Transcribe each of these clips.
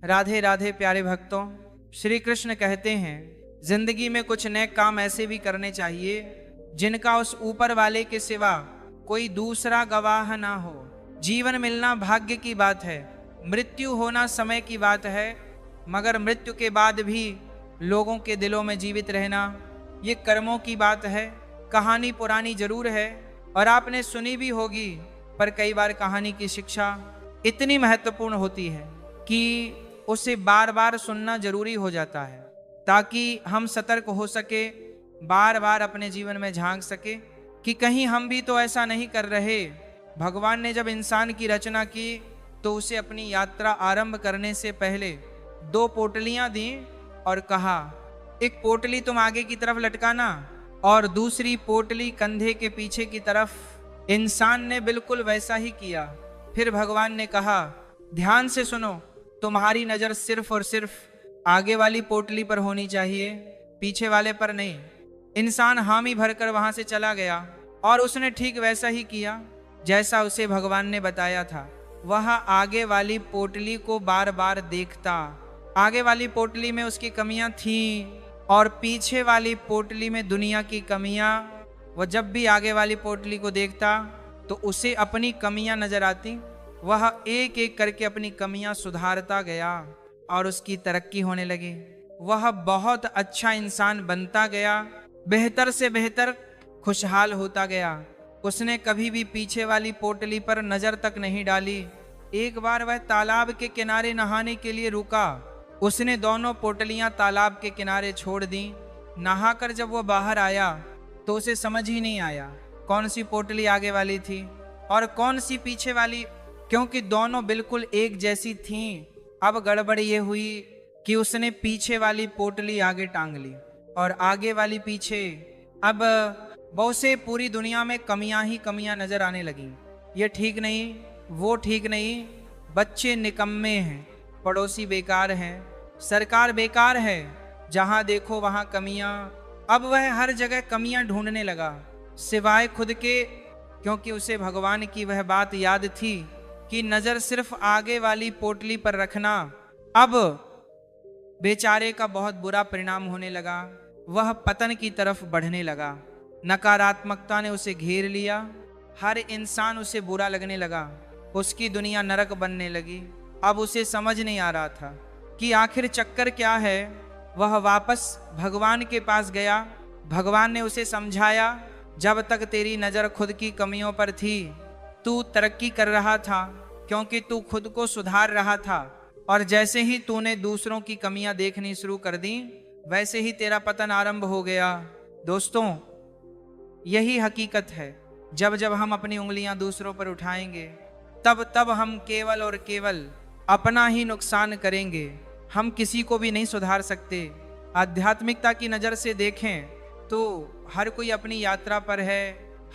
राधे राधे प्यारे भक्तों, श्री कृष्ण कहते हैं जिंदगी में कुछ नेक काम ऐसे भी करने चाहिए जिनका उस ऊपर वाले के सिवा कोई दूसरा गवाह ना हो। जीवन मिलना भाग्य की बात है, मृत्यु होना समय की बात है, मगर मृत्यु के बाद भी लोगों के दिलों में जीवित रहना ये कर्मों की बात है। कहानी पुरानी जरूर है और आपने सुनी भी होगी, पर कई बार कहानी की शिक्षा इतनी महत्वपूर्ण होती है कि उसे बार बार सुनना जरूरी हो जाता है, ताकि हम सतर्क हो सके, बार बार अपने जीवन में झांक सके कि कहीं हम भी तो ऐसा नहीं कर रहे। भगवान ने जब इंसान की रचना की तो उसे अपनी यात्रा आरंभ करने से पहले 2 पोटलियां दी और कहा, एक पोटली तुम आगे की तरफ लटकाना और दूसरी पोटली कंधे के पीछे की तरफ। इंसान ने बिल्कुल वैसा ही किया। फिर भगवान ने कहा, ध्यान से सुनो, तुम्हारी नजर सिर्फ और सिर्फ आगे वाली पोटली पर होनी चाहिए, पीछे वाले पर नहीं। इंसान हामी भरकर वहां से चला गया और उसने ठीक वैसा ही किया जैसा उसे भगवान ने बताया था। वह आगे वाली पोटली को बार बार देखता। आगे वाली पोटली में उसकी कमियां थीं और पीछे वाली पोटली में दुनिया की कमियां। वह जब भी आगे वाली पोटली को देखता तो उसे अपनी कमियां नजर आती। वह एक एक करके अपनी कमियां सुधारता गया और उसकी तरक्की होने लगी। वह बहुत अच्छा इंसान बनता गया, बेहतर से बेहतर खुशहाल होता गया। उसने कभी भी पीछे वाली पोटली पर नजर तक नहीं डाली। एक बार वह तालाब के किनारे नहाने के लिए रुका। उसने दोनों पोटलियां तालाब के किनारे छोड़ दी। नहाकर जब वह बाहर आया तो उसे समझ ही नहीं आया कौन सी पोटली आगे वाली थी और कौन सी पीछे वाली, क्योंकि दोनों बिल्कुल एक जैसी थीं। अब गड़बड़ ये हुई कि उसने पीछे वाली पोटली आगे टांग ली और आगे वाली पीछे। अब बहुत से पूरी दुनिया में कमियां ही कमियां नजर आने लगी। ये ठीक नहीं, वो ठीक नहीं, बच्चे निकम्मे हैं, पड़ोसी बेकार हैं, सरकार बेकार है, जहां देखो वहां कमियां। अब वह हर जगह कमियां ढूंढने लगा सिवाय खुद के, क्योंकि उसे भगवान की वह बात याद थी कि नजर सिर्फ आगे वाली पोटली पर रखना। अब बेचारे का बहुत बुरा परिणाम होने लगा। वह पतन की तरफ बढ़ने लगा। नकारात्मकता ने उसे घेर लिया। हर इंसान उसे बुरा लगने लगा। उसकी दुनिया नरक बनने लगी। अब उसे समझ नहीं आ रहा था कि आखिर चक्कर क्या है। वह वापस भगवान के पास गया। भगवान ने उसे समझाया, जब तक तेरी नजर खुद की कमियों पर थी तू तरक्की कर रहा था, क्योंकि तू खुद को सुधार रहा था, और जैसे ही तूने दूसरों की कमियां देखनी शुरू कर दी वैसे ही तेरा पतन आरंभ हो गया। दोस्तों, यही हकीकत है। जब जब हम अपनी उंगलियां दूसरों पर उठाएंगे तब तब हम केवल और केवल अपना ही नुकसान करेंगे। हम किसी को भी नहीं सुधार सकते। आध्यात्मिकता की नज़र से देखें तो हर कोई अपनी यात्रा पर है।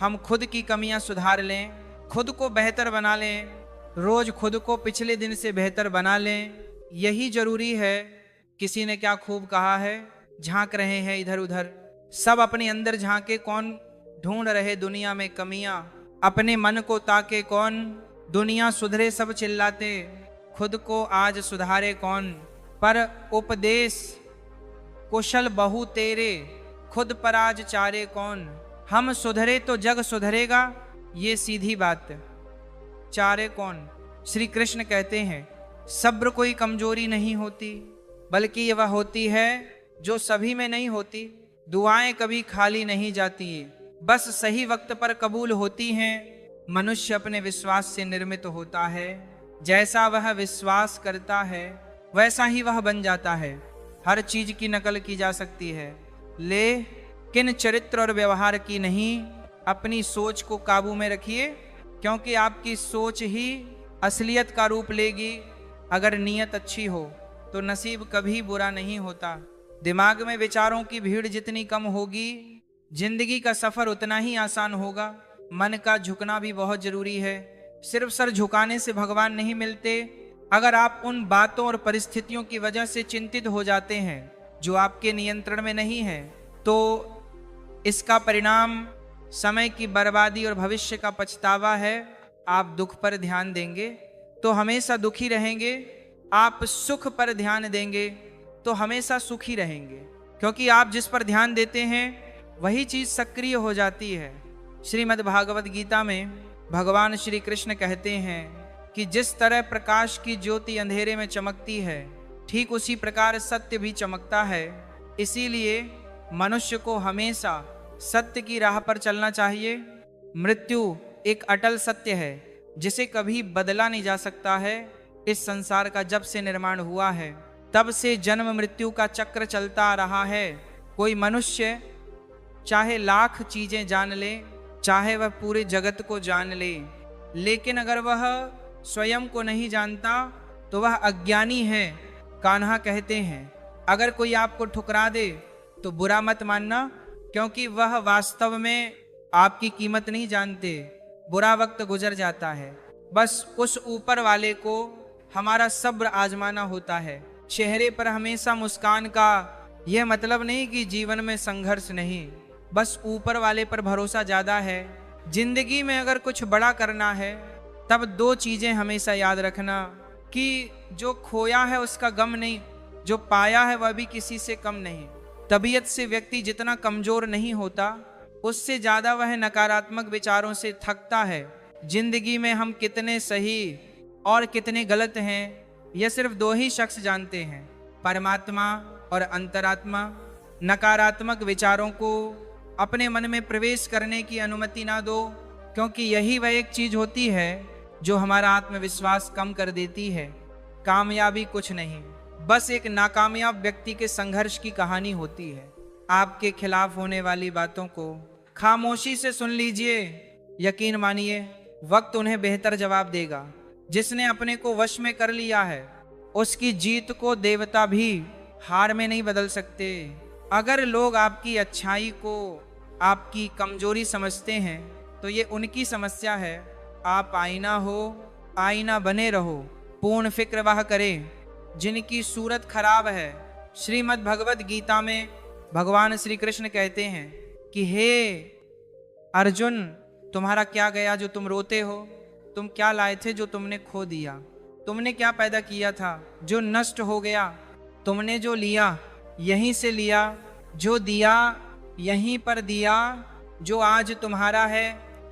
हम खुद की कमियां सुधार लें, खुद को बेहतर बना लें, रोज खुद को पिछले दिन से बेहतर बना लें, यही जरूरी है। किसी ने क्या खूब कहा है, झांक रहे हैं इधर उधर, सब अपने अंदर झांके, कौन ढूंढ रहे दुनिया में कमियां, अपने मन को ताके कौन, दुनिया सुधरे सब चिल्लाते, खुद को आज सुधारे कौन। पर उपदेश कुशल बहु तेरे, खुद पर आज चारे कौन। हम सुधरे तो जग सुधरेगा, ये सीधी बात। चारे कौन। श्री कृष्ण कहते हैं सब्र कोई कमजोरी नहीं होती, बल्कि वह होती है जो सभी में नहीं होती। दुआएं कभी खाली नहीं जाती, बस सही वक्त पर कबूल होती हैं। मनुष्य अपने विश्वास से निर्मित होता है। जैसा वह विश्वास करता है वैसा ही वह बन जाता है। हर चीज की नकल की जा सकती है, लेकिन चरित्र और व्यवहार की नहीं। अपनी सोच को काबू में रखिए, क्योंकि आपकी सोच ही असलियत का रूप लेगी। अगर नीयत अच्छी हो तो नसीब कभी बुरा नहीं होता। दिमाग में विचारों की भीड़ जितनी कम होगी, जिंदगी का सफर उतना ही आसान होगा। मन का झुकना भी बहुत जरूरी है। सिर्फ सर झुकाने से भगवान नहीं मिलते। अगर आप उन बातों और परिस्थितियों की वजह से चिंतित हो जाते हैं जो आपके नियंत्रण में नहीं है, तो इसका परिणाम समय की बर्बादी और भविष्य का पछतावा है। आप दुख पर ध्यान देंगे तो हमेशा दुखी रहेंगे, आप सुख पर ध्यान देंगे तो हमेशा सुखी रहेंगे, क्योंकि आप जिस पर ध्यान देते हैं वही चीज सक्रिय हो जाती है। श्रीमद् भागवत गीता में भगवान श्री कृष्ण कहते हैं कि जिस तरह प्रकाश की ज्योति अंधेरे में चमकती है, ठीक उसी प्रकार सत्य भी चमकता है। इसीलिए मनुष्य को हमेशा सत्य की राह पर चलना चाहिए। मृत्यु एक अटल सत्य है जिसे कभी बदला नहीं जा सकता है। इस संसार का जब से निर्माण हुआ है तब से जन्म मृत्यु का चक्र चलता आ रहा है। कोई मनुष्य चाहे लाख चीजें जान ले, चाहे वह पूरे जगत को जान ले, लेकिन अगर वह स्वयं को नहीं जानता तो वह अज्ञानी है। कान्हा कहते हैं, अगर कोई आपको ठुकरा दे तो बुरा मत मानना, क्योंकि वह वास्तव में आपकी कीमत नहीं जानते। बुरा वक्त गुजर जाता है, बस उस ऊपर वाले को हमारा सब्र आजमाना होता है। चेहरे पर हमेशा मुस्कान का यह मतलब नहीं कि जीवन में संघर्ष नहीं, बस ऊपर वाले पर भरोसा ज्यादा है। जिंदगी में अगर कुछ बड़ा करना है तब दो चीजें हमेशा याद रखना कि जो खोया है उसका गम नहीं, जो पाया है वह भी किसी से कम नहीं। तबीयत से व्यक्ति जितना कमजोर नहीं होता, उससे ज्यादा वह नकारात्मक विचारों से थकता है। जिंदगी में हम कितने सही और कितने गलत हैं यह सिर्फ दो ही शख्स जानते हैं, परमात्मा और अंतरात्मा। नकारात्मक विचारों को अपने मन में प्रवेश करने की अनुमति ना दो, क्योंकि यही वह एक चीज होती है जो हमारा आत्मविश्वास कम कर देती है। कामयाबी कुछ नहीं, बस एक नाकामयाब व्यक्ति के संघर्ष की कहानी होती है। आपके खिलाफ होने वाली बातों को खामोशी से सुन लीजिए, यकीन मानिए वक्त उन्हें बेहतर जवाब देगा। जिसने अपने को वश में कर लिया है उसकी जीत को देवता भी हार में नहीं बदल सकते। अगर लोग आपकी अच्छाई को आपकी कमजोरी समझते हैं तो ये उनकी समस्या है। आप आईना हो, आईना बने रहो। पूर्ण फिक्र वह करें जिनकी सूरत खराब है। श्रीमद् भगवत गीता में भगवान श्री कृष्ण कहते हैं कि हे अर्जुन, तुम्हारा क्या गया जो तुम रोते हो? तुम क्या लाए थे जो तुमने खो दिया? तुमने क्या पैदा किया था जो नष्ट हो गया? तुमने जो लिया यहीं से लिया, जो दिया यहीं पर दिया। जो आज तुम्हारा है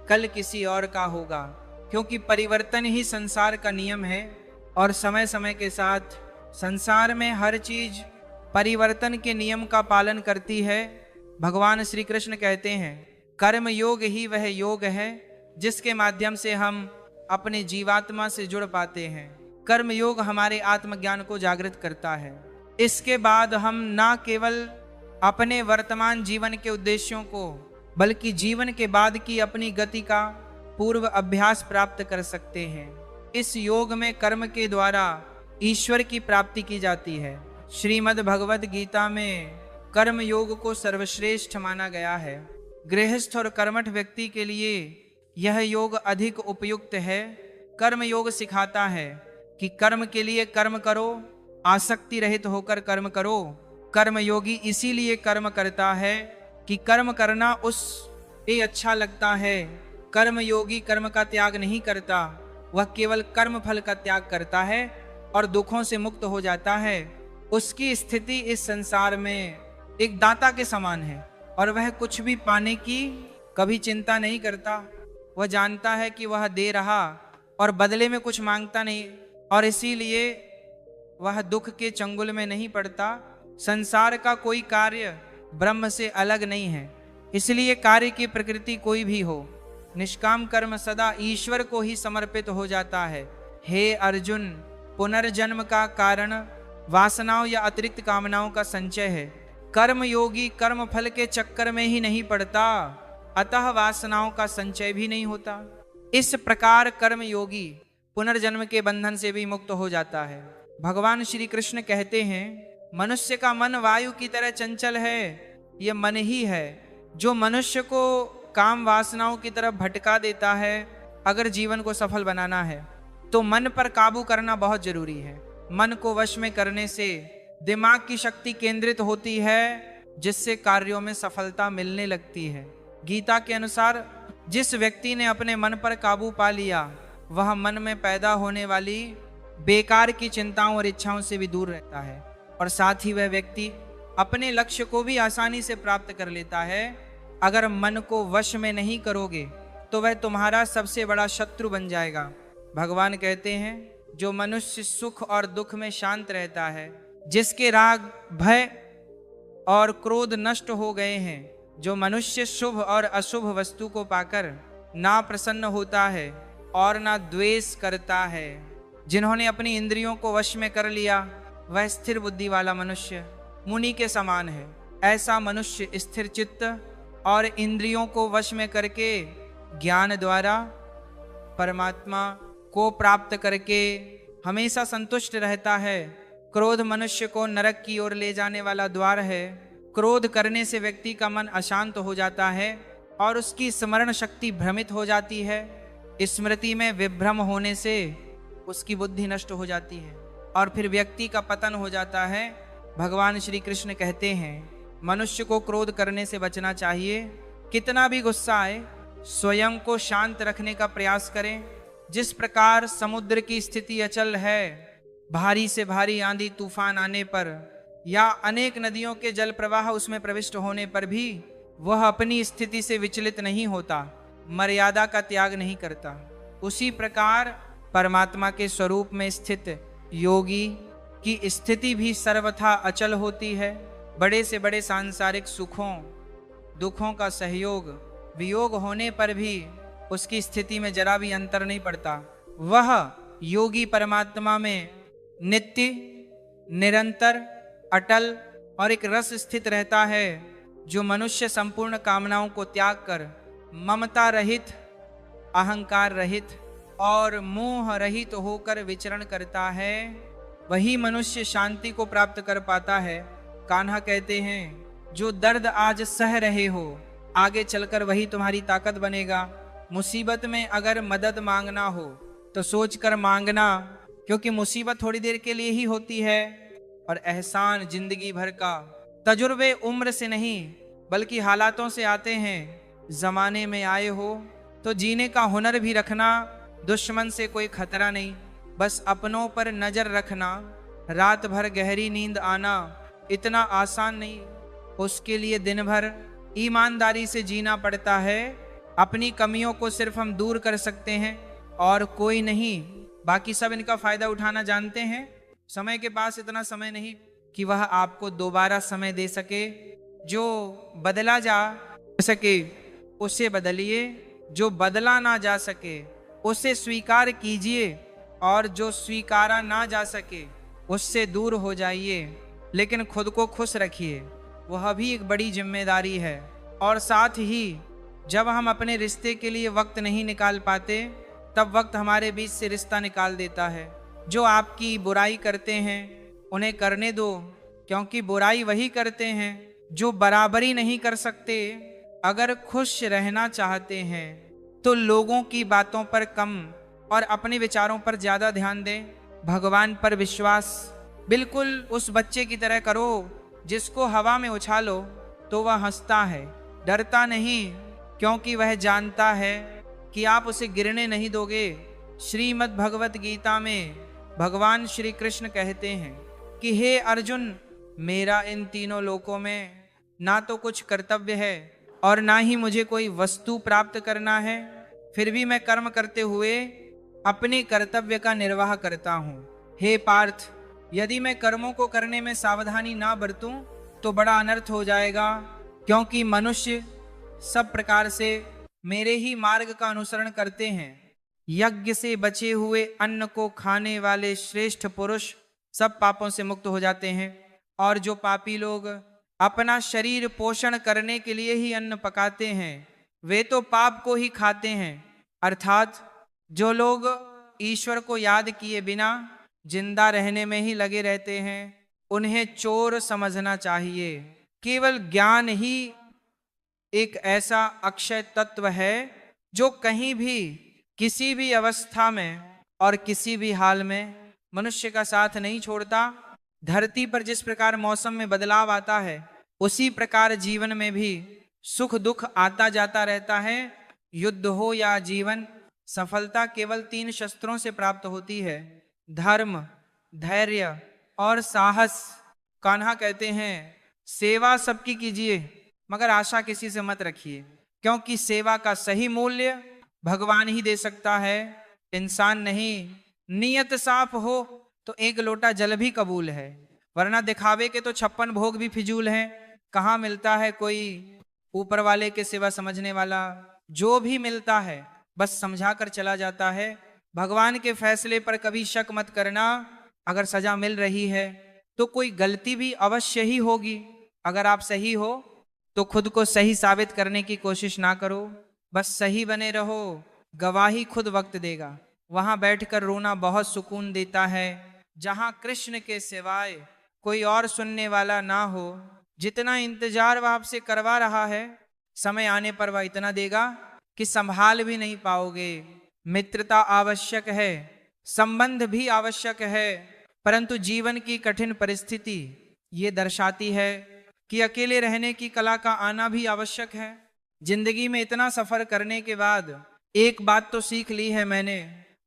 कल किसी और का होगा, क्योंकि परिवर्तन ही संसार का नियम है। और समय समय के साथ संसार में हर चीज परिवर्तन के नियम का पालन करती है। भगवान श्री कृष्ण कहते हैं, कर्म योग ही वह योग है जिसके माध्यम से हम अपने जीवात्मा से जुड़ पाते हैं। कर्म योग हमारे आत्मज्ञान को जागृत करता है। इसके बाद हम ना केवल अपने वर्तमान जीवन के उद्देश्यों को, बल्कि जीवन के बाद की अपनी गति का पूर्व अभ्यास प्राप्त कर सकते हैं। इस योग में कर्म के द्वारा ईश्वर की प्राप्ति की जाती है। श्रीमद् भगवत गीता में कर्म योग को सर्वश्रेष्ठ माना गया है। गृहस्थ और कर्मठ व्यक्ति के लिए यह योग अधिक उपयुक्त है। कर्म योग सिखाता है कि कर्म के लिए कर्म करो, आसक्ति रहित होकर कर्म करो। कर्म योगी इसीलिए कर्म करता है कि कर्म करना उसे अच्छा लगता है। कर्म योगी कर्म का त्याग नहीं करता, वह केवल कर्म फल का त्याग करता है और दुखों से मुक्त हो जाता है। उसकी स्थिति इस संसार में एक दाता के समान है और वह कुछ भी पाने की कभी चिंता नहीं करता। वह जानता है कि वह दे रहा और बदले में कुछ मांगता नहीं, और इसीलिए वह दुख के चंगुल में नहीं पड़ता। संसार का कोई कार्य ब्रह्म से अलग नहीं है, इसलिए कार्य की प्रकृति कोई भी हो, निष्काम कर्म सदा ईश्वर को ही समर्पित हो जाता है। हे अर्जुन, पुनर्जन्म का कारण वासनाओं या अतिरिक्त कामनाओं का संचय है। कर्म योगी कर्म फल के चक्कर में ही नहीं पड़ता, अतः वासनाओं का संचय भी नहीं होता। इस प्रकार कर्म योगी पुनर्जन्म के बंधन से भी मुक्त हो जाता है। भगवान श्री कृष्ण कहते हैं, मनुष्य का मन वायु की तरह चंचल है। यह मन ही है जो मनुष्य को काम वासनाओं की तरफ भटका देता है। अगर जीवन को सफल बनाना है तो मन पर काबू करना बहुत जरूरी है। मन को वश में करने से दिमाग की शक्ति केंद्रित होती है, जिससे कार्यों में सफलता मिलने लगती है। गीता के अनुसार जिस व्यक्ति ने अपने मन पर काबू पा लिया, वह मन में पैदा होने वाली बेकार की चिंताओं और इच्छाओं से भी दूर रहता है, और साथ ही वह व्यक्ति अपने लक्ष्य को भी आसानी से प्राप्त कर लेता है। अगर मन को वश में नहीं करोगे तो वह तुम्हारा सबसे बड़ा शत्रु बन जाएगा। भगवान कहते हैं, जो मनुष्य सुख और दुख में शांत रहता है, जिसके राग, भय और क्रोध नष्ट हो गए हैं, जो मनुष्य शुभ और अशुभ वस्तु को पाकर ना प्रसन्न होता है और ना द्वेष करता है, जिन्होंने अपनी इंद्रियों को वश में कर लिया, वह स्थिर बुद्धि वाला मनुष्य मुनि के समान है। ऐसा मनुष्य स्थिर चित्त और इंद्रियों को वश में करके ज्ञान द्वारा परमात्मा को प्राप्त करके हमेशा संतुष्ट रहता है। क्रोध मनुष्य को नरक की ओर ले जाने वाला द्वार है। क्रोध करने से व्यक्ति का मन अशांत हो जाता है और उसकी स्मरण शक्ति भ्रमित हो जाती है। स्मृति में विभ्रम होने से उसकी बुद्धि नष्ट हो जाती है और फिर व्यक्ति का पतन हो जाता है। भगवान श्री कृष्ण कहते हैं, मनुष्य को क्रोध करने से बचना चाहिए। कितना भी गुस्सा आए, स्वयं को शांत रखने का प्रयास करें। जिस प्रकार समुद्र की स्थिति अचल है, भारी से भारी आंधी तूफान आने पर या अनेक नदियों के जल प्रवाह उसमें प्रविष्ट होने पर भी वह अपनी स्थिति से विचलित नहीं होता, मर्यादा का त्याग नहीं करता, उसी प्रकार परमात्मा के स्वरूप में स्थित योगी की स्थिति भी सर्वथा अचल होती है। बड़े से बड़े सांसारिक सुखों दुखों का सहयोग वियोग होने पर भी उसकी स्थिति में जरा भी अंतर नहीं पड़ता। वह योगी परमात्मा में नित्य, निरंतर, अटल और एक रस स्थित रहता है। जो मनुष्य संपूर्ण कामनाओं को त्याग कर ममता रहित, अहंकार रहित और मोह रहित होकर विचरण करता है, वही मनुष्य शांति को प्राप्त कर पाता है। कान्हा कहते हैं, जो दर्द आज सह रहे हो, आगे चलकर वही तुम्हारी ताकत बनेगा। मुसीबत में अगर मदद मांगना हो तो सोचकर मांगना, क्योंकि मुसीबत थोड़ी देर के लिए ही होती है और एहसान जिंदगी भर का। तजुर्बे उम्र से नहीं बल्कि हालातों से आते हैं। जमाने में आए हो तो जीने का हुनर भी रखना। दुश्मन से कोई खतरा नहीं, बस अपनों पर नजर रखना। रात भर गहरी नींद आना इतना आसान नहीं, उसके लिए दिन भर ईमानदारी से जीना पड़ता है। अपनी कमियों को सिर्फ हम दूर कर सकते हैं और कोई नहीं। बाकी सब इनका फायदा उठाना जानते हैं। समय के पास इतना समय नहीं कि वह आपको दोबारा समय दे सके। जो बदला जा सके उसे बदलिए, जो बदला ना जा सके उसे स्वीकार कीजिए और जो स्वीकारा ना जा सके उससे दूर हो जाइए। लेकिन खुद को खुश रखिए, वह भी एक बड़ी जिम्मेदारी है। और साथ ही जब हम अपने रिश्ते के लिए वक्त नहीं निकाल पाते, तब वक्त हमारे बीच से रिश्ता निकाल देता है। जो आपकी बुराई करते हैं उन्हें करने दो, क्योंकि बुराई वही करते हैं जो बराबरी नहीं कर सकते। अगर खुश रहना चाहते हैं तो लोगों की बातों पर कम और अपने विचारों पर ज्यादा ध्यान दें। भगवान पर विश्वास बिल्कुल उस बच्चे की तरह करो जिसको हवा में उछालो तो वह हंसता है, डरता नहीं, क्योंकि वह जानता है कि आप उसे गिरने नहीं दोगे। श्रीमद् भगवत गीता में भगवान श्री कृष्ण कहते हैं कि हे अर्जुन, मेरा इन तीनों लोकों में ना तो कुछ कर्तव्य है और ना ही मुझे कोई वस्तु प्राप्त करना है, फिर भी मैं कर्म करते हुए अपने कर्तव्य का निर्वाह करता हूँ। हे पार्थ, यदि मैं कर्मों को करने में सावधानी ना बरतूं तो बड़ा अनर्थ हो जाएगा, क्योंकि मनुष्य सब प्रकार से मेरे ही मार्ग का अनुसरण करते हैं। यज्ञ से बचे हुए अन्न को खाने वाले श्रेष्ठ पुरुष सब पापों से मुक्त हो जाते हैं, और जो पापी लोग अपना शरीर पोषण करने के लिए ही अन्न पकाते हैं वे तो पाप को ही खाते हैं। अर्थात जो लोग ईश्वर को याद किए बिना जिंदा रहने में ही लगे रहते हैं उन्हें चोर समझना चाहिए। केवल ज्ञान ही एक ऐसा अक्षय तत्व है जो कहीं भी, किसी भी अवस्था में और किसी भी हाल में मनुष्य का साथ नहीं छोड़ता। धरती पर जिस प्रकार मौसम में बदलाव आता है उसी प्रकार जीवन में भी सुख दुख आता जाता रहता है। युद्ध हो या जीवन, सफलता केवल 3 शस्त्रों से प्राप्त होती है। धर्म, धैर्य और साहस। कान्हा कहते हैं सेवा सबकी कीजिए मगर आशा किसी से मत रखिए, क्योंकि सेवा का सही मूल्य भगवान ही दे सकता है, इंसान नहीं। नियत साफ हो तो एक लोटा जल भी कबूल है, वरना दिखावे के तो 56 भोग भी फिजूल हैं। कहाँ मिलता है कोई ऊपर वाले के सिवा समझने वाला? जो भी मिलता है बस समझा कर चला जाता है। भगवान के फैसले पर कभी शक मत करना। अगर सजा मिल रही है तो कोई गलती भी अवश्य ही होगी। अगर आप सही हो तो खुद को सही साबित करने की कोशिश ना करो, बस सही बने रहो। गवाही खुद वक्त देगा। वहां बैठकर रोना बहुत सुकून देता है, जहां कृष्ण के सिवाय कोई और सुनने वाला ना हो। जितना इंतजार वह आपसे करवा रहा है, समय आने पर वह इतना देगा कि संभाल भी नहीं पाओगे। मित्रता आवश्यक है, संबंध भी आवश्यक है, परंतु जीवन की कठिन परिस्थिति ये दर्शाती है कि अकेले रहने की कला का आना भी आवश्यक है। जिंदगी में इतना सफर करने के बाद एक बात तो सीख ली है मैंने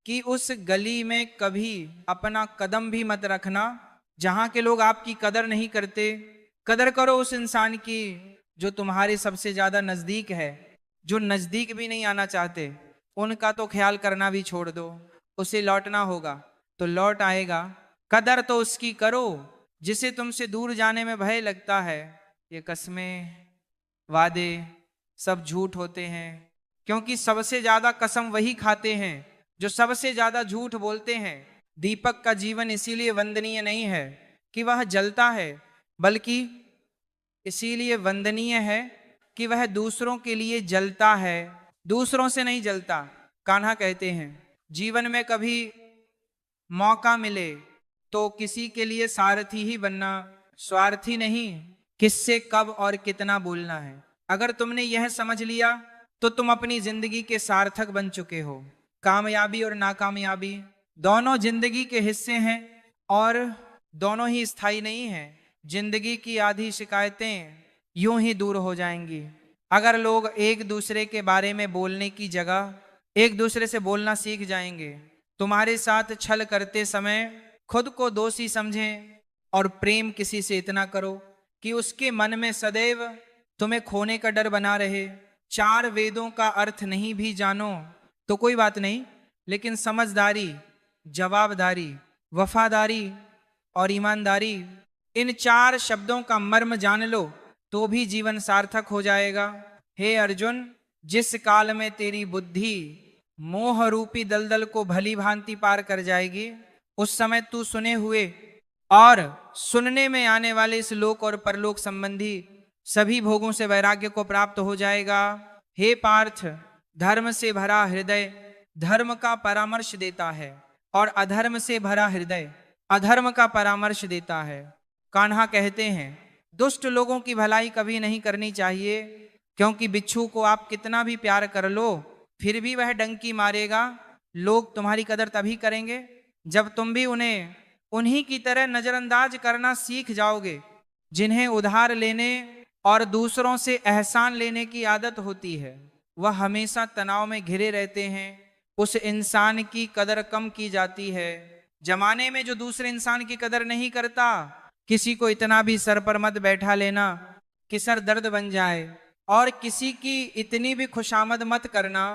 कि उस गली में कभी अपना कदम भी मत रखना जहां के लोग आपकी कदर नहीं करते। कदर करो उस इंसान की जो तुम्हारे सबसे ज्यादा नजदीक है। जो नजदीक भी नहीं आना चाहते उनका तो ख्याल करना भी छोड़ दो। उसे लौटना होगा तो लौट आएगा। कदर तो उसकी करो जिसे तुमसे दूर जाने में भय लगता है। ये कस्में, वादे सब झूठ होते हैं, क्योंकि सबसे ज्यादा कसम वही खाते हैं जो सबसे ज्यादा झूठ बोलते हैं। दीपक का जीवन इसीलिए वंदनीय नहीं है कि वह जलता है, बल्कि इसीलिए वंदनीय है कि वह दूसरों के लिए जलता है, दूसरों से नहीं जलता। कान्हा कहते हैं जीवन में कभी मौका मिले तो किसी के लिए सारथी ही बनना, स्वार्थी नहीं। किससे कब और कितना बोलना है, अगर तुमने यह समझ लिया तो तुम अपनी जिंदगी के सार्थक बन चुके हो। कामयाबी और नाकामयाबी दोनों जिंदगी के हिस्से हैं और दोनों ही स्थायी नहीं हैं। जिंदगी की आधी शिकायतें यूं ही दूर हो जाएंगी अगर लोग एक दूसरे के बारे में बोलने की जगह एक दूसरे से बोलना सीख जाएंगे। तुम्हारे साथ छल करते समय खुद को दोषी समझें और प्रेम किसी से इतना करो कि उसके मन में सदैव तुम्हें खोने का डर बना रहे। 4 वेदों का अर्थ नहीं भी जानो तो कोई बात नहीं, लेकिन समझदारी, जवाबदारी, वफादारी और ईमानदारी, इन 4 शब्दों का मर्म जान लो तो भी जीवन सार्थक हो जाएगा। हे अर्जुन, जिस काल में तेरी बुद्धि मोह रूपी दलदल को भली भांति पार कर जाएगी, उस समय तू सुने हुए और सुनने में आने वाले इस लोक और परलोक संबंधी सभी भोगों से वैराग्य को प्राप्त हो जाएगा। हे पार्थ, धर्म से भरा हृदय धर्म का परामर्श देता है और अधर्म से भरा हृदय अधर्म का परामर्श देता है। कान्हा कहते हैं दुष्ट लोगों की भलाई कभी नहीं करनी चाहिए, क्योंकि बिच्छू को आप कितना भी प्यार कर लो फिर भी वह डंकी मारेगा। लोग तुम्हारी कदर तभी करेंगे जब तुम भी उन्हें उन्हीं की तरह नजरअंदाज करना सीख जाओगे। जिन्हें उधार लेने और दूसरों से एहसान लेने की आदत होती है, वह हमेशा तनाव में घिरे रहते हैं। उस इंसान की कदर कम की जाती है। जमाने में जो दूसरे इंसान की कदर नहीं करता, किसी को इतना भी सर पर मत बैठा लेना कि सर दर्द बन जाए, और किसी की इतनी भी खुशामद मत करना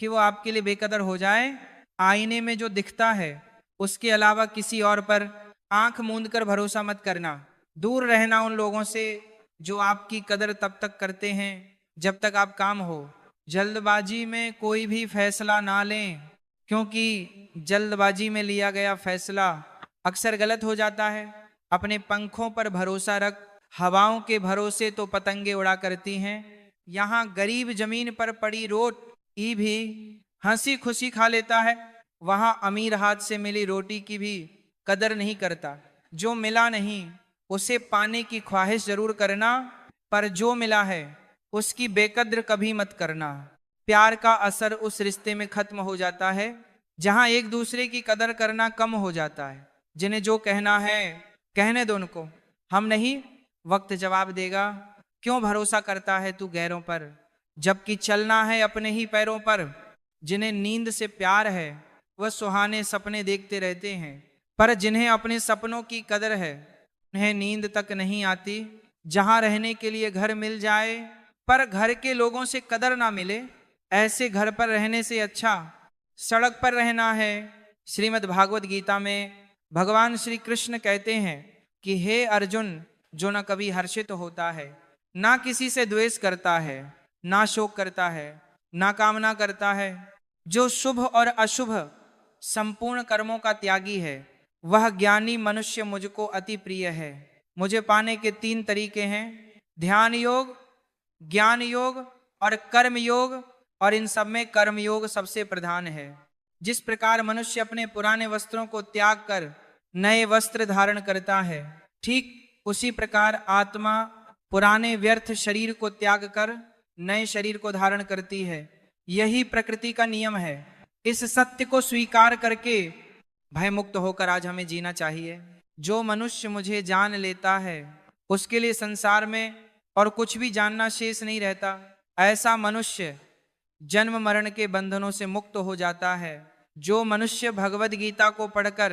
कि वो आपके लिए बेकदर हो जाए। आईने में जो दिखता है उसके अलावा किसी और पर आंख मूंद कर भरोसा मत करना। दूर रहना उन लोगों से जो आपकी कदर तब तक करते हैं जब तक आप काम हो। जल्दबाजी में कोई भी फैसला ना लें, क्योंकि जल्दबाजी में लिया गया फैसला अक्सर गलत हो जाता है। अपने पंखों पर भरोसा रख, हवाओं के भरोसे तो पतंगे उड़ा करती हैं। यहाँ गरीब जमीन पर पड़ी रोटी भी हंसी खुशी खा लेता है, वहां अमीर हाथ से मिली रोटी की भी कदर नहीं करता। जो मिला नहीं उसे पाने की ख्वाहिश जरूर करना, पर जो मिला है उसकी बेकद्र कभी मत करना। प्यार का असर उस रिश्ते में खत्म हो जाता है जहां एक दूसरे की कदर करना कम हो जाता है। जिन्हें जो कहना है कहने दो उनको, हम नहीं, वक्त जवाब देगा। क्यों भरोसा करता है तू गैरों पर, जबकि चलना है अपने ही पैरों पर। जिन्हें नींद से प्यार है वह सुहाने सपने देखते रहते हैं, पर जिन्हें अपने सपनों की कदर है उन्हें नींद तक नहीं आती। जहां रहने के लिए घर मिल जाए पर घर के लोगों से कदर ना मिले, ऐसे घर पर रहने से अच्छा सड़क पर रहना है। श्रीमद् भागवत गीता में भगवान श्री कृष्ण कहते हैं कि हे अर्जुन, जो न कभी हर्षित होता है, ना किसी से द्वेष करता है, ना शोक करता है, ना कामना करता है, जो शुभ और अशुभ संपूर्ण कर्मों का त्यागी है, वह ज्ञानी मनुष्य मुझको अति प्रिय है। मुझे पाने के 3 तरीके हैं, ध्यान योग, ज्ञान योग और कर्म योग, और इन सब में कर्म योग सबसे प्रधान है। जिस प्रकार मनुष्य अपने पुराने वस्त्रों को त्याग कर नए वस्त्र धारण करता है, ठीक उसी प्रकार आत्मा पुराने व्यर्थ शरीर को त्याग कर नए शरीर को धारण करती है। यही प्रकृति का नियम है। इस सत्य को स्वीकार करके भय मुक्त होकर आज हमें जीना चाहिए। जो मनुष्य मुझे जान लेता है उसके लिए संसार में और कुछ भी जानना शेष नहीं रहता। ऐसा मनुष्य जन्म मरण के बंधनों से मुक्त हो जाता है। जो मनुष्य भगवद गीता को पढ़कर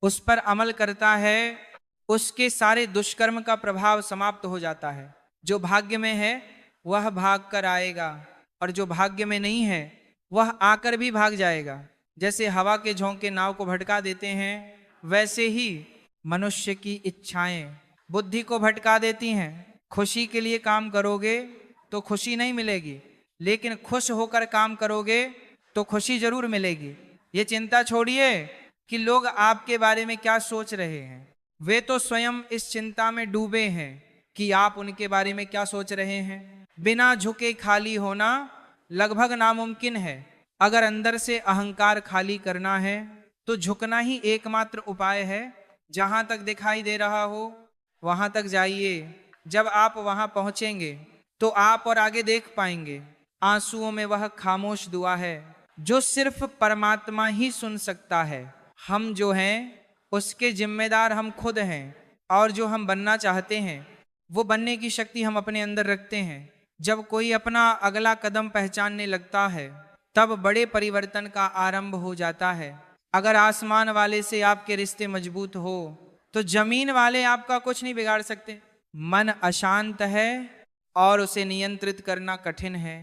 उस पर अमल करता है, उसके सारे दुष्कर्म का प्रभाव समाप्त हो जाता है। जो भाग्य में है वह भाग कर आएगा, और जो भाग्य में नहीं है वह आकर भी भाग जाएगा। जैसे हवा के झोंके नाव को भटका देते हैं, वैसे ही मनुष्य की इच्छाएं बुद्धि को भटका देती हैं। खुशी के लिए काम करोगे तो खुशी नहीं मिलेगी, लेकिन खुश होकर काम करोगे तो खुशी जरूर मिलेगी। ये चिंता छोड़िए कि लोग आपके बारे में क्या सोच रहे हैं। वे तो स्वयं इस चिंता में डूबे हैं कि आप उनके बारे में क्या सोच रहे हैं। बिना झुके खाली होना लगभग नामुमकिन है। अगर अंदर से अहंकार खाली करना है तो झुकना ही एकमात्र उपाय है। जहां तक दिखाई दे रहा हो वहां तक जाइए। जब आप वहां पहुंचेंगे तो आप और आगे देख पाएंगे। आंसुओं में वह खामोश दुआ है जो सिर्फ परमात्मा ही सुन सकता है। हम जो हैं उसके जिम्मेदार हम खुद हैं, और जो हम बनना चाहते हैं वो बनने की शक्ति हम अपने अंदर रखते हैं। जब कोई अपना अगला कदम पहचानने लगता है तब बड़े परिवर्तन का आरंभ हो जाता है। अगर आसमान वाले से आपके रिश्ते मजबूत हो तो जमीन वाले आपका कुछ नहीं बिगाड़ सकते। मन अशांत है और उसे नियंत्रित करना कठिन है,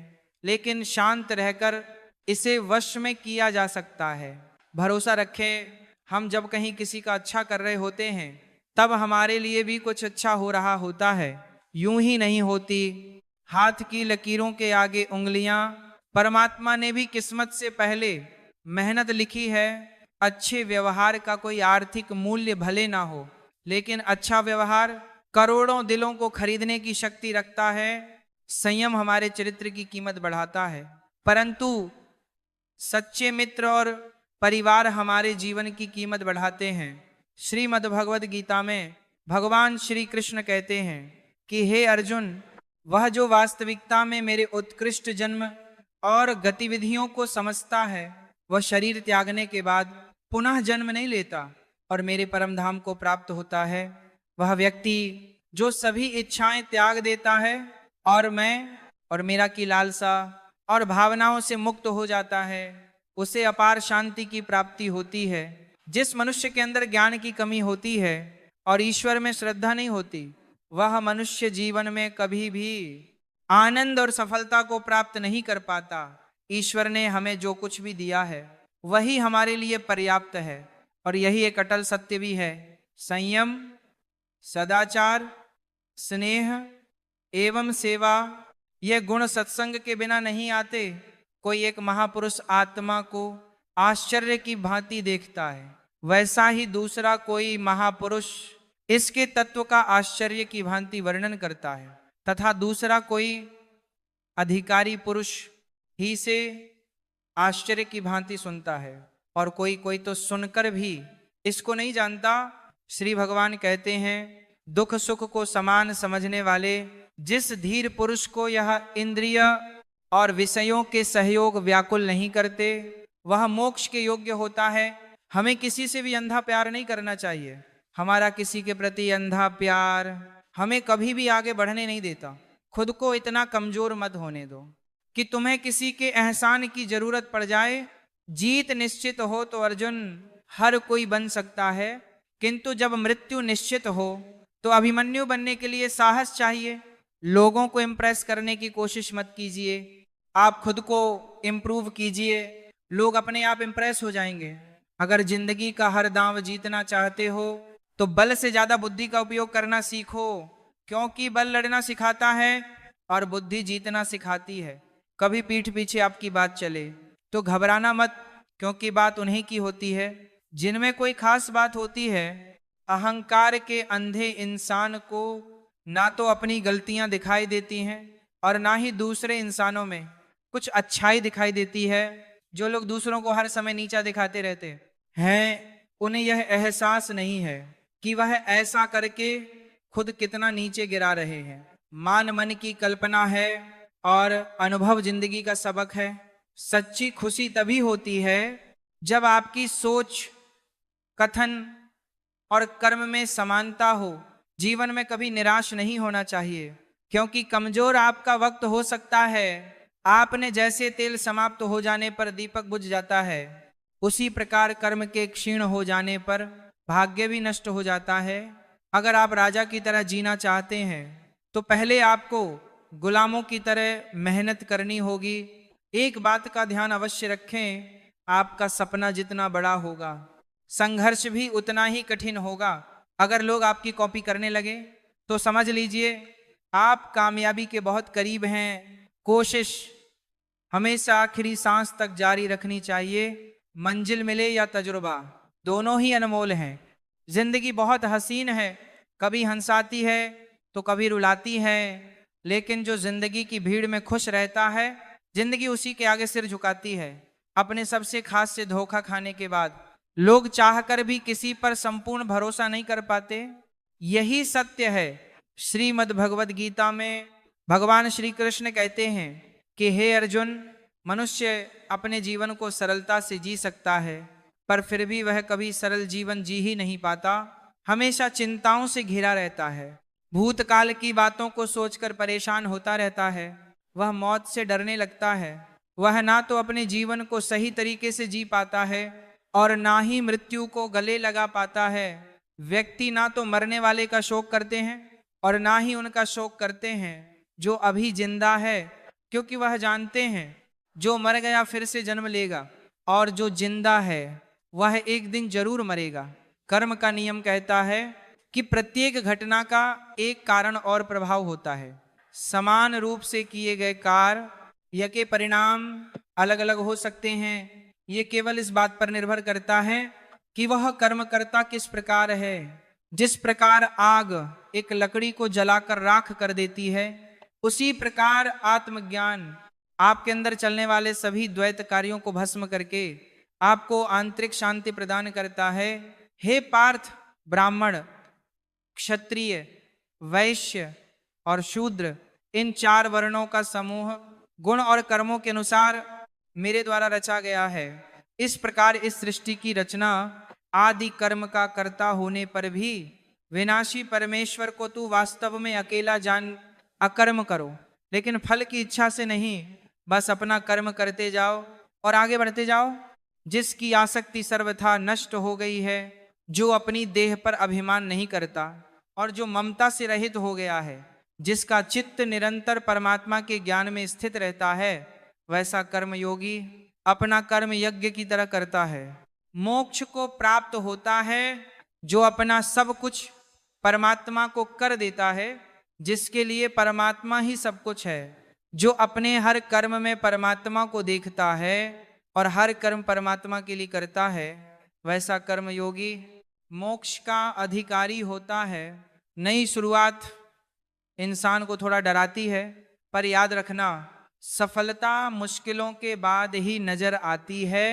लेकिन शांत रहकर इसे वश में किया जा सकता है। भरोसा रखें, हम जब कहीं किसी का अच्छा कर रहे होते हैं तब हमारे लिए भी कुछ अच्छा हो रहा होता है। यूं ही नहीं होती। हाथ की लकीरों के आगे उंगलियां, परमात्मा ने भी किस्मत से पहले मेहनत लिखी है। अच्छे व्यवहार का कोई आर्थिक मूल्य भले ना हो, लेकिन अच्छा व्यवहार करोड़ों दिलों को खरीदने की शक्ति रखता है। संयम हमारे चरित्र की कीमत बढ़ाता है, परंतु सच्चे मित्र और परिवार हमारे जीवन की कीमत बढ़ाते हैं। श्रीमद् भगवद गीता में भगवान श्री कृष्ण कहते हैं कि हे अर्जुन, वह जो वास्तविकता में मेरे उत्कृष्ट जन्म और गतिविधियों को समझता है, वह शरीर त्यागने के बाद पुनः जन्म नहीं लेता और मेरे परम धाम को प्राप्त होता है। वह व्यक्ति जो सभी इच्छाएं त्याग देता है और मैं और मेरा की लालसा और भावनाओं से मुक्त हो जाता है, उसे अपार शांति की प्राप्ति होती है। जिस मनुष्य के अंदर ज्ञान की कमी होती है और ईश्वर में श्रद्धा नहीं होती, वह मनुष्य जीवन में कभी भी आनंद और सफलता को प्राप्त नहीं कर पाता। ईश्वर ने हमें जो कुछ भी दिया है वही हमारे लिए पर्याप्त है, और यही एक अटल सत्य भी है। संयम, सदाचार, स्नेह एवं सेवा, यह गुण सत्संग के बिना नहीं आते। कोई एक महापुरुष आत्मा को आश्चर्य की भांति देखता है, वैसा ही दूसरा कोई महापुरुष इसके तत्व का आश्चर्य की भांति वर्णन करता है, तथा दूसरा कोई अधिकारी पुरुष ही से आश्चर्य की भांति सुनता है, और कोई कोई तो सुनकर भी इसको नहीं जानता। श्री भगवान कहते हैं, दुख सुख को समान समझने वाले जिस धीर पुरुष को यह इंद्रिय और विषयों के सहयोग व्याकुल नहीं करते, वह मोक्ष के योग्य होता है। हमें किसी से भी अंधा प्यार नहीं करना चाहिए। हमारा किसी के प्रति अंधा प्यार हमें कभी भी आगे बढ़ने नहीं देता। खुद को इतना कमजोर मत होने दो कि तुम्हें किसी के एहसान की जरूरत पड़ जाए जीत निश्चित हो तो अर्जुन हर कोई बन सकता है, किंतु जब मृत्यु निश्चित हो तो अभिमन्यु बनने के लिए साहस चाहिए। लोगों को इम्प्रेस करने की कोशिश मत कीजिए, आप खुद को इम्प्रूव कीजिए, लोग अपने आप इम्प्रेस हो जाएंगे। अगर जिंदगी का हर दांव जीतना चाहते हो तो बल से ज्यादा बुद्धि का उपयोग करना सीखो, क्योंकि बल लड़ना सिखाता है और बुद्धि जीतना सिखाती है। कभी पीठ पीछे आपकी बात चले तो घबराना मत, क्योंकि बात उन्हीं की होती है जिनमें कोई खास बात होती है। अहंकार के अंधे इंसान को ना तो अपनी गलतियां दिखाई देती हैं और ना ही दूसरे इंसानों में कुछ अच्छाई दिखाई देती है। जो लोग दूसरों को हर समय नीचा दिखाते रहते हैं, उन्हें यह एहसास नहीं है कि वह ऐसा करके खुद कितना नीचे गिरा रहे हैं। मान मन की कल्पना है और अनुभव जिंदगी का सबक है। सच्ची खुशी तभी होती है जब आपकी सोच, कथन और कर्म में समानता हो। जीवन में कभी निराश नहीं होना चाहिए, क्योंकि कमजोर आपका वक्त हो सकता है। आपने जैसे तेल समाप्त हो जाने पर दीपक बुझ जाता है, उसी प्रकार कर्म के क्षीण हो जाने पर भाग्य भी नष्ट हो जाता है। अगर आप राजा की तरह जीना चाहते हैं तो पहले आपको गुलामों की तरह मेहनत करनी होगी। एक बात का ध्यान अवश्य रखें, आपका सपना जितना बड़ा होगा संघर्ष भी उतना ही कठिन होगा। अगर लोग आपकी कॉपी करने लगे तो समझ लीजिए आप कामयाबी के बहुत करीब हैं। कोशिश हमेशा आखिरी सांस तक जारी रखनी चाहिए। मंजिल मिले या तजुर्बा, दोनों ही अनमोल हैं। जिंदगी बहुत हसीन है, कभी हंसाती है तो कभी रुलाती है, लेकिन जो जिंदगी की भीड़ में खुश रहता है, जिंदगी उसी के आगे सिर झुकाती है। अपने सबसे खास से धोखा खाने के बाद लोग चाहकर भी किसी पर संपूर्ण भरोसा नहीं कर पाते। यही सत्य है। श्रीमद् भगवद गीता में भगवान श्री कृष्ण कहते हैं कि हे अर्जुन, मनुष्य अपने जीवन को सरलता से जी सकता है, पर फिर भी वह कभी सरल जीवन जी ही नहीं पाता। हमेशा चिंताओं से घिरा रहता है, भूतकाल की बातों को सोचकर परेशान होता रहता है। वह मौत से डरने लगता है। वह ना तो अपने जीवन को सही तरीके से जी पाता है और ना ही मृत्यु को गले लगा पाता है। व्यक्ति ना तो मरने वाले का शोक करते हैं और ना ही उनका शोक करते हैं जो अभी जिंदा है, क्योंकि वह जानते हैं जो मर गया फिर से जन्म लेगा और जो जिंदा है वह एक दिन जरूर मरेगा। कर्म का नियम कहता है कि प्रत्येक घटना का एक कारण और प्रभाव होता है। समान रूप से किए गए कार्य के परिणाम अलग अलग हो सकते हैं। ये केवल इस बात पर निर्भर करता है कि वह कर्मकर्ता किस प्रकार है। जिस प्रकार आग एक लकड़ी को जलाकर राख कर देती है, उसी प्रकार आत्मज्ञान आपके अंदर चलने वाले सभी द्वैत कार्यों को भस्म करके आपको आंतरिक शांति प्रदान करता है। हे पार्थ, ब्राह्मण, क्षत्रिय, वैश्य और शूद्र, इन 4 वर्णों का समूह गुण और कर्मों के अनुसार मेरे द्वारा रचा गया है। इस प्रकार इस सृष्टि की रचना आदि कर्म का कर्ता होने पर भी विनाशी परमेश्वर को तू वास्तव में अकेला जान अकर्म करो, लेकिन फल की इच्छा से नहीं, बस अपना कर्म करते जाओ और आगे बढ़ते जाओ। जिसकी आसक्ति सर्वथा नष्ट हो गई है, जो अपनी देह पर अभिमान नहीं करता और जो ममता से रहित हो गया है, जिसका चित्त निरंतर परमात्मा के ज्ञान में स्थित रहता है, वैसा कर्मयोगी अपना कर्म यज्ञ की तरह करता है। मोक्ष को प्राप्त होता है जो अपना सब कुछ परमात्मा को कर देता है, जिसके लिए परमात्मा ही सब कुछ है। जो अपने हर कर्म में परमात्मा को देखता है और हर कर्म परमात्मा के लिए करता है, वैसा कर्मयोगी मोक्ष का अधिकारी होता है। नई शुरुआत इंसान को थोड़ा डराती है, पर याद रखना, सफलता मुश्किलों के बाद ही नजर आती है।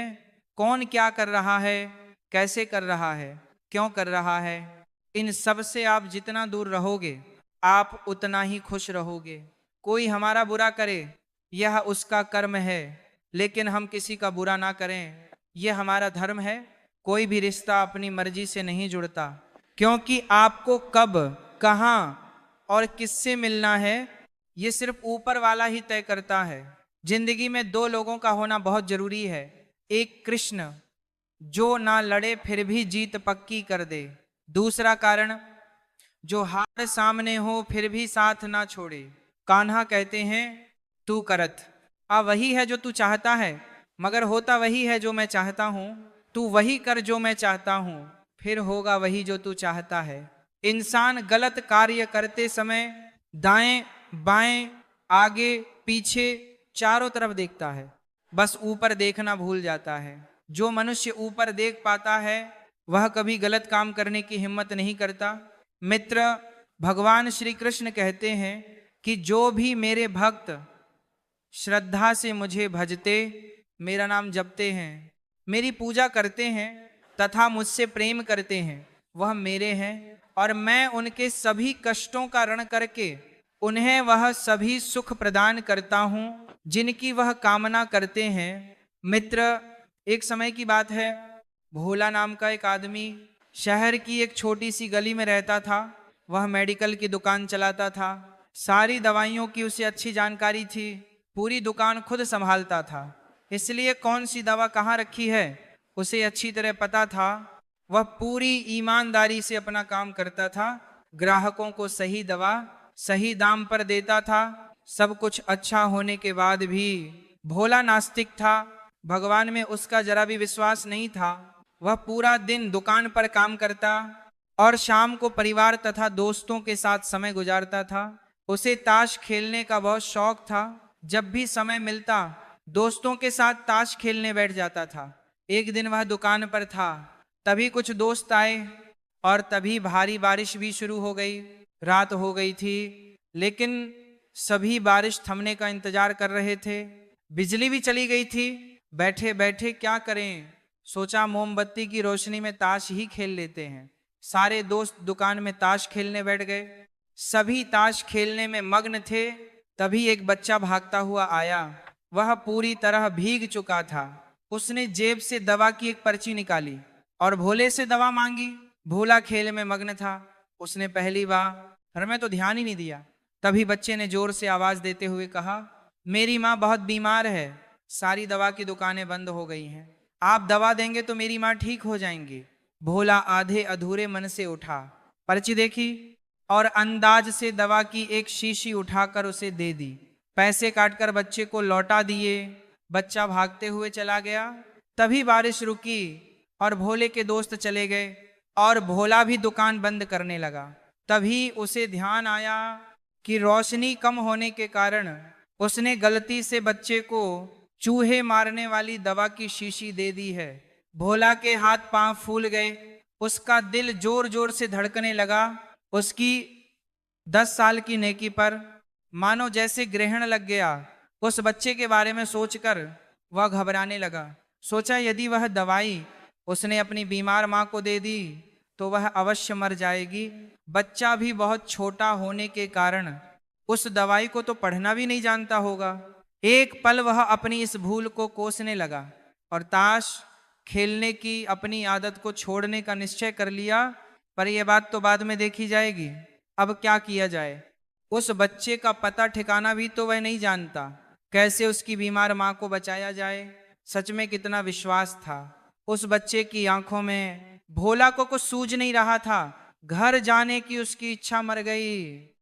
कौन क्या कर रहा है, कैसे कर रहा है, क्यों कर रहा है, इन सब से आप जितना दूर रहोगे आप उतना ही खुश रहोगे। कोई हमारा बुरा करे, यह उसका कर्म है, लेकिन हम किसी का बुरा ना करें, यह हमारा धर्म है। कोई भी रिश्ता अपनी मर्जी से नहीं जुड़ता, क्योंकि आपको कब, कहाँ और किससे मिलना है, ये सिर्फ ऊपर वाला ही तय करता है। जिंदगी में 2 लोगों का होना बहुत जरूरी है, एक कृष्ण जो ना लड़े फिर भी जीत पक्की कर दे। दूसरा कारण, जो हार सामने हो फिर भी साथ ना छोड़े। कान्हा कहते हैं तू करत, वही है जो तू चाहता है, मगर होता वही है जो मैं चाहता हूं। तू वही कर जो मैं चाहता हूं, फिर होगा वही जो तू चाहता है। इंसान गलत कार्य करते समय दाएं बाएं आगे पीछे चारों तरफ देखता है, बस ऊपर देखना भूल जाता है। जो मनुष्य ऊपर देख पाता है वह कभी गलत काम करने की हिम्मत नहीं करता। मित्र, भगवान श्री कृष्ण कहते हैं कि जो भी मेरे भक्त श्रद्धा से मुझे भजते, मेरा नाम जपते हैं, मेरी पूजा करते हैं तथा मुझसे प्रेम करते हैं, वह मेरे हैं और मैं उनके सभी कष्टों का ऋण करके उन्हें वह सभी सुख प्रदान करता हूं जिनकी वह कामना करते हैं। मित्र, एक समय की बात है, भोला नाम का एक आदमी शहर की एक छोटी सी गली में रहता था। वह मेडिकल की दुकान चलाता था। सारी दवाइयों की उसे अच्छी जानकारी थी, पूरी दुकान खुद संभालता था, इसलिए कौन सी दवा कहाँ रखी है उसे अच्छी तरह पता था। वह पूरी ईमानदारी से अपना काम करता था, ग्राहकों को सही दवा सही दाम पर देता था। सब कुछ अच्छा होने के बाद भी भोला नास्तिक था, भगवान में उसका जरा भी विश्वास नहीं था। वह पूरा दिन दुकान पर काम करता और शाम को परिवार तथा दोस्तों के साथ समय गुजारता था। उसे ताश खेलने का बहुत शौक था। जब भी समय मिलता दोस्तों के साथ ताश खेलने बैठ जाता था। एक दिन वह दुकान पर था, तभी कुछ दोस्त आए और तभी भारी बारिश भी शुरू हो गई। रात हो गई थी, लेकिन सभी बारिश थमने का इंतजार कर रहे थे। बिजली भी चली गई थी। बैठे बैठे क्या करें, सोचा मोमबत्ती की रोशनी में ताश ही खेल लेते हैं। सारे दोस्त दुकान में ताश खेलने बैठ गए। सभी ताश खेलने में मग्न थे। तभी एक बच्चा भागता हुआ आया। वह पूरी तरह भीग चुका था। उसने जेब से दवा की एक पर्ची निकाली और भोले से दवा मांगी। भोला खेल में मग्न था, उसने पहली बार में तो ध्यान ही नहीं दिया। तभी बच्चे ने जोर से आवाज देते हुए कहा, मेरी माँ बहुत बीमार है, सारी दवा की दुकानें बंद हो गई हैं, आप दवा देंगे तो मेरी माँ ठीक हो जाएंगी। भोला आधे अधूरे मन से उठा, पर्ची देखी और अंदाज से दवा की एक शीशी उठाकर उसे दे दी। पैसे काटकर बच्चे को लौटा दिए। बच्चा भागते हुए चला गया। तभी बारिश रुकी और भोले के दोस्त चले गए और भोला भी दुकान बंद करने लगा। तभी उसे ध्यान आया कि रोशनी कम होने के कारण उसने गलती से बच्चे को चूहे मारने वाली दवा की शीशी दे दी है। भोला के हाथ पांव फूल गए, उसका दिल जोर जोर से धड़कने लगा। उसकी 10 साल की नेकी पर मानो जैसे ग्रहण लग गया। उस बच्चे के बारे में सोचकर वह घबराने लगा। सोचा यदि वह दवाई उसने अपनी बीमार माँ को दे दी तो वह अवश्य मर जाएगी। बच्चा भी बहुत छोटा होने के कारण उस दवाई को तो पढ़ना भी नहीं जानता होगा। एक पल वह अपनी इस भूल को कोसने लगा और ताश खेलने की अपनी आदत को छोड़ने का निश्चय कर लिया। पर यह बात तो बाद में देखी जाएगी। अब क्या किया जाए? उस बच्चे का पता ठिकाना भी तो वह नहीं जानता। कैसे उसकी बीमार माँ को बचाया जाए? सच में कितना विश्वास था उस बच्चे की आंखों में। भोला को कुछ सूझ नहीं रहा था। घर जाने की उसकी इच्छा मर गई।